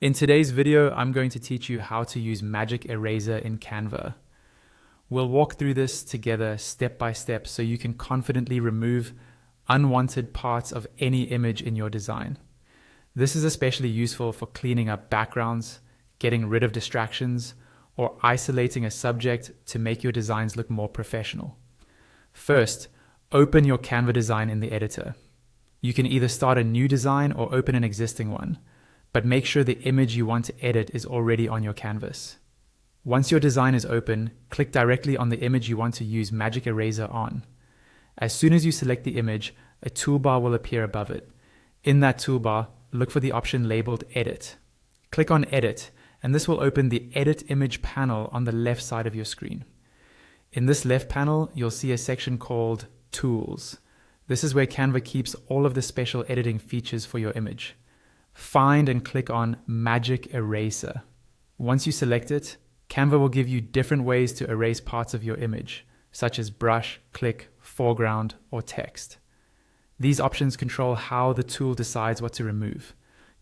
In today's video, I'm going to teach you how to use Magic Eraser in Canva. We'll walk through this together step by step so you can confidently remove unwanted parts of any image in your design. This is especially useful for cleaning up backgrounds, getting rid of distractions, or isolating a subject to make your designs look more professional. First, open your Canva design in the editor. You can either start a new design or open an existing one, but make sure the image you want to edit is already on your canvas. Once your design is open, click directly on the image you want to use Magic Eraser on. As soon as you select the image, a toolbar will appear above it. In that toolbar, look for the option labeled Edit. Click on Edit, and this will open the Edit Image panel on the left side of your screen. In this left panel, you'll see a section called Tools. This is where Canva keeps all of the special editing features for your image. Find and click on Magic Eraser. Once you select it, Canva will give you different ways to erase parts of your image, such as brush, click, foreground, or text. These options control how the tool decides what to remove.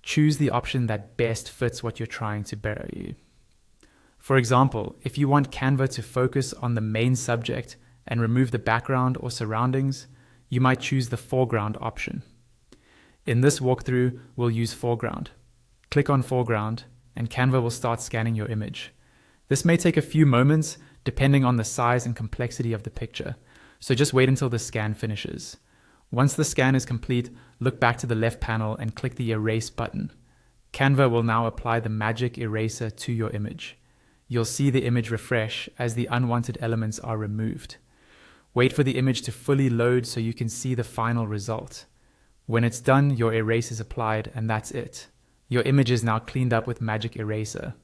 Choose the option that best fits what you're trying to bury. For example, if you want Canva to focus on the main subject and remove the background or surroundings, you might choose the foreground option. In this walkthrough, we'll use foreground. Click on foreground, and Canva will start scanning your image. This may take a few moments, depending on the size and complexity of the picture, so just wait until the scan finishes. Once the scan is complete, look back to the left panel and click the Erase button. Canva will now apply the Magic Eraser to your image. You'll see the image refresh as the unwanted elements are removed. Wait for the image to fully load so you can see the final result. When it's done, your erase is applied, and that's it. Your image is now cleaned up with Magic Eraser.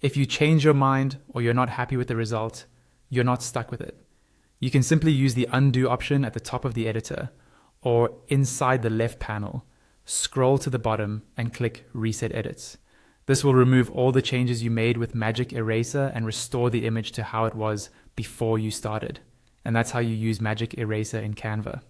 If you change your mind or you're not happy with the result, you're not stuck with it. You can simply use the Undo option at the top of the editor, or inside the left panel, scroll to the bottom and click Reset Edits. This will remove all the changes you made with Magic Eraser and restore the image to how it was before you started. And that's how you use Magic Eraser in Canva.